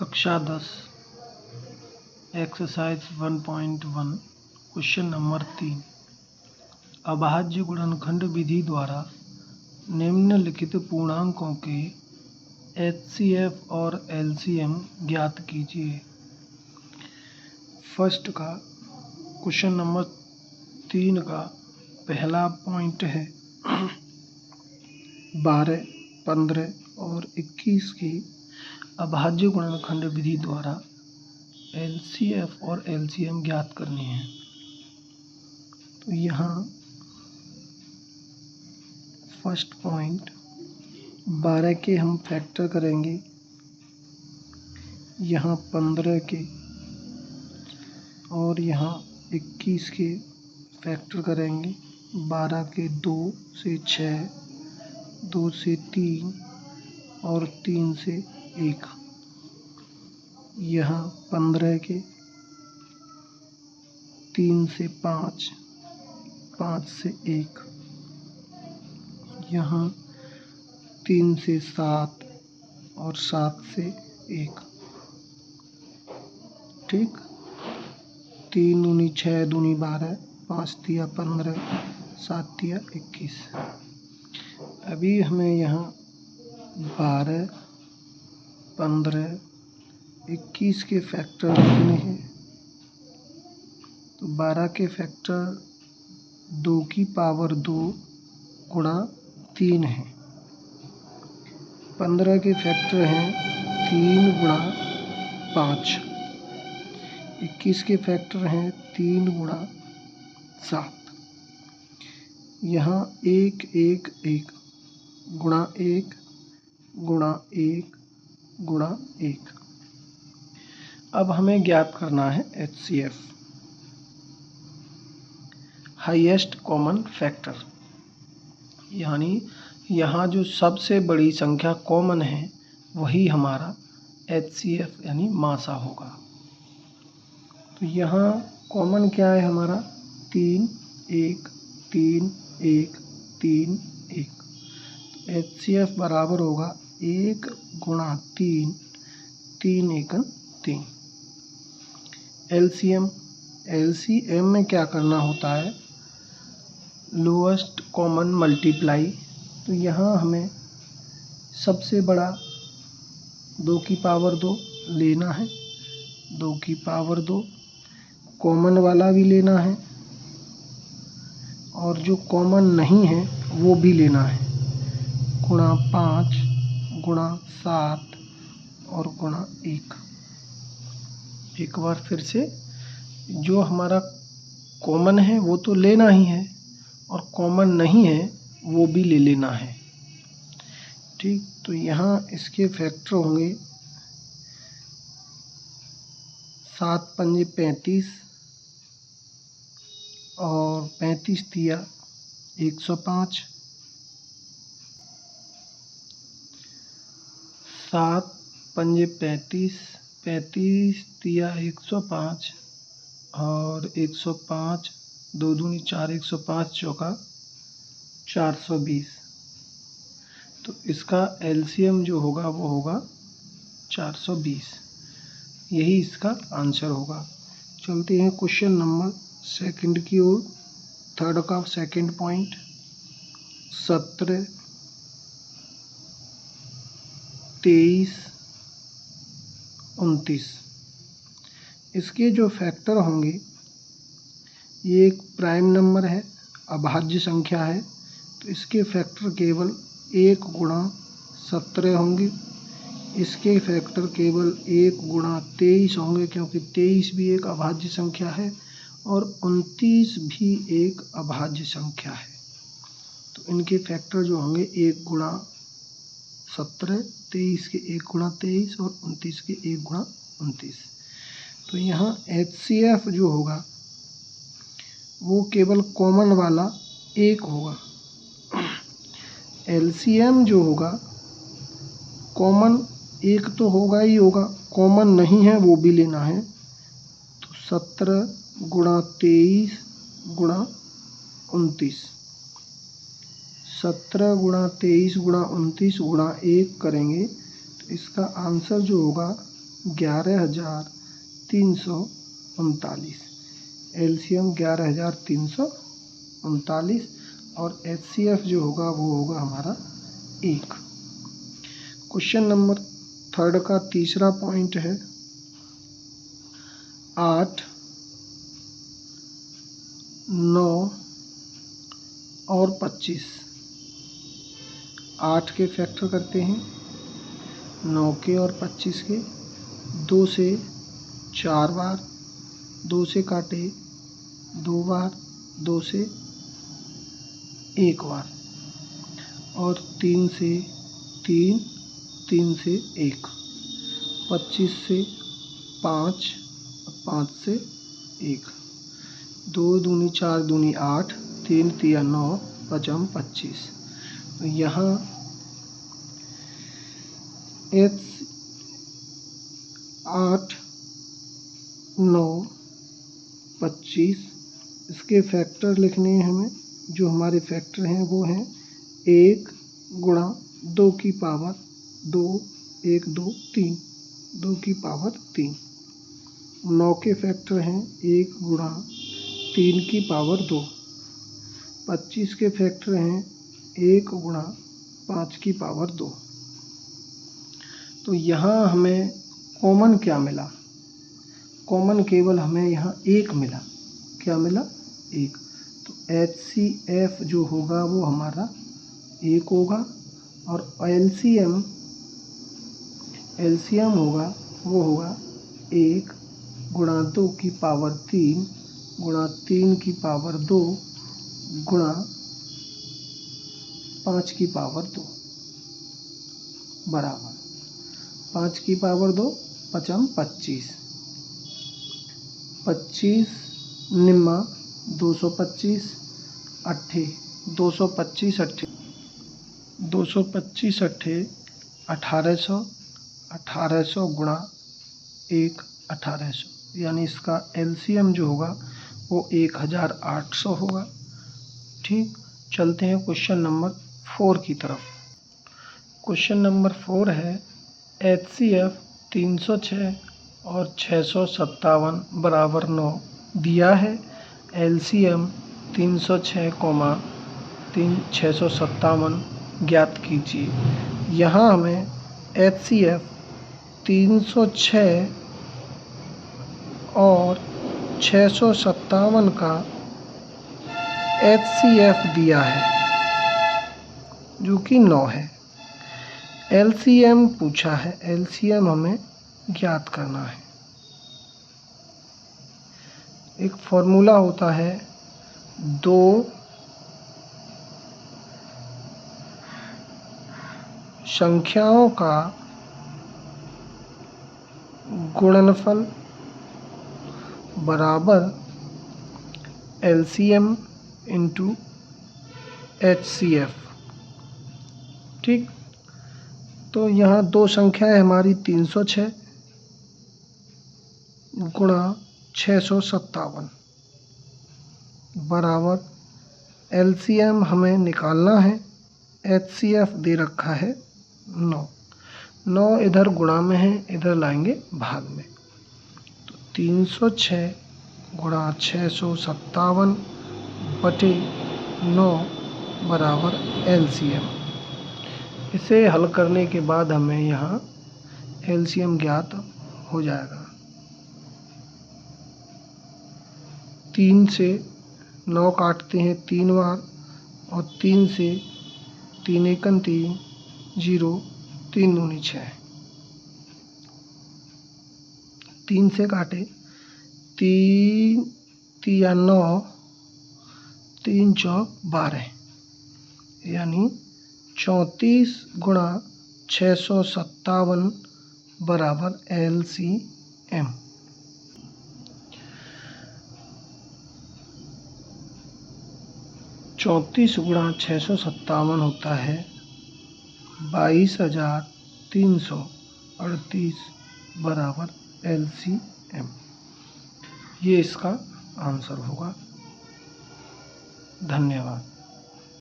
कक्षा 10 exercise 1.1 question number 3 अभाज्य गुणनखंड विधि द्वारा निम्नलिखित पूर्णांकों के एचसीएफ और एलसीएम ज्ञात कीजिए। फर्स्ट का क्वेश्चन नंबर 3 का पहला पॉइंट है 12, 15 और 21 की अभाज्य गुणनखंड विधि द्वारा एलसीएफ और एलसीएम ज्ञात करनी है। तो यहाँ फर्स्ट पॉइंट 12 के हम फैक्टर करेंगे, यहाँ 15 के और यहाँ 21 के फैक्टर करेंगे। 12 के 2 से 6, 2 से 3 और 3 से 1। यहाँ 15 के 3 से 5, 5 से 1। यहाँ 3 से 7 और 7 से 1। ठीक, 3 दूनी 6 दूनी 12, 5 तिया 15, 7 तिया 21। अभी हमें यहाँ 12, 15, 21 के फैक्टर लिखने हैं। तो 12 के फैक्टर 2 की पावर 2 गुणा 3 है। 15 के फैक्टर हैं 3 गुणा 5। 21 के फैक्टर हैं 3 गुणा 7। यहाँ 1 1 1 गुणा 1 गुणा 1 गुणा 1। अब हमें ज्ञात करना है एचसीएफ, हाईएस्ट कॉमन फैक्टर, यानी यहाँ जो सबसे बड़ी संख्या कॉमन है वही हमारा एचसीएफ यानी मासा होगा। तो यहाँ कॉमन क्या है हमारा 3 1 3 1 3 1। तो एचसीएफ बराबर होगा 1 गुणा 3, 3 एकन 3। एलसीएम में क्या करना होता है, लोएस्ट कॉमन मल्टीप्लाई। तो यहाँ हमें सबसे बड़ा 2 की पावर 2 लेना है, 2 की पावर 2 कॉमन वाला भी लेना है और जो कॉमन नहीं है वो भी लेना है, गुणा 5 गुणा 7 और गुणा 1। एक बार फिर से, जो हमारा कॉमन है वो तो लेना ही है और कॉमन नहीं है वो भी ले लेना है। ठीक, तो यहाँ इसके फैक्टर होंगे 7 पंजे 35 और 35 तिया 105। 7 पंजे 35, 35 तिया 105 और 105, 2 दूनी 4, 105 चौका 420। तो इसका एलसीएम जो होगा वो होगा 420। यही इसका आंसर होगा। चलते हैं क्वेश्चन नंबर सेकंड की ओर। थर्ड का सेकंड पॉइंट 17, 23, 29। इसके जो फैक्टर होंगे, ये एक प्राइम नंबर है, अभाज्य संख्या है, तो इसके फैक्टर केवल 1 गुणा 17 होंगे। इसके फैक्टर केवल 1 गुणा 23 होंगे, क्योंकि 23 भी एक अभाज्य संख्या है और 29 भी एक अभाज्य संख्या है। तो इनके फैक्टर जो होंगे 1 गुणा 17, 23 के 1 गुणा 23 और 29 के 1 गुणा 29। तो यहाँ एचसीएफ जो होगा वो केवल कॉमन वाला 1 होगा। एलसीएम जो होगा कॉमन 1 तो होगा ही होगा, कॉमन नहीं है वो भी लेना है। तो 17 गुणा 23 गुणा 29, 17 गुणा 23 गुणा 29 गुणा 1 करेंगे तो इसका आंसर जो होगा 11,339, LCM 11,339 और HCF जो होगा वो होगा हमारा 1। क्वेश्चन नंबर 3 का तीसरा पॉइंट है 8, 9 और 25। 8 के फैक्टर करते हैं, 9 के और 25 के, 2 से 4 बार, 2 से काटे 2 बार, 2 से 1 बार और 3 से 3, 3 से 1, 25 से 5, 5 से 1, 2 दूनी 4 दूनी 8, 3 तिया 9, 5 25। यहाँ H 8, 9, 25 इसके फैक्टर लिखने हैं हमें। जो हमारे फैक्टर हैं वो हैं 1 गुणा 2 की पावर 2, 1 2 3, 2 की पावर 3। 9 के फैक्टर हैं 1 गुणा 3 की पावर 2। 25 के फैक्टर हैं 1 गुणा 5 की पावर 2। तो यहाँ हमें कॉमन क्या मिला? कॉमन केवल हमें यहाँ 1 मिला। क्या मिला? 1। तो HCF जो होगा वो हमारा 1 होगा और LCM होगा वो होगा 1 गुणा 2 की पावर 3 गुणा 3 की पावर 2 गुणा 5 की पावर 2 बराबर 5 की पावर 2 5 25। 25 निम्मा 225 अट्ठे 225 अट्ठे 225 अट्ठे 1800 1800 गुणा 1 1800 यानी इसका LCM जो होगा वो 1800 होगा। ठीक, चलते हैं क्वेश्चन नंबर 4 की तरफ। क्वेश्चन नंबर 4 है HCF 306 और 657 बराबर 9 दिया है। LCM 306, 657 ज्ञात कीजिए। यहाँ हमें HCF 306 और 657 का HCF दिया है जो कि 9 है। LCM पूछा है, LCM हमें ज्ञात करना है। एक फॉर्मूला होता है 2 संख्याओं का गुणनफल बराबर LCM इंटू HCF। ठीक, तो यहाँ 2 संख्या है हमारी 306 गुणा 657 बराबर LCM हमें निकालना है। HCF दे रखा है 9। 9 इधर गुणा में है, इधर लाएंगे भाग में। तो 306 गुणा 657 बटे 9 बराबर LCM। इसे हल करने के बाद हमें यहाँ LCM ज्ञात हो जाएगा। 3 से 9 काटते हैं 3 बार और 3 से 3 एकन 3 0 3 दूनी 6। 3 से काटे 3 तिया 9 3 चौक 12 यानी 34 गुणा 657 बराबर LCM। 34 गुणा 657 होता है 22,338 बराबर LCM। ये इसका आंसर होगा। धन्यवाद।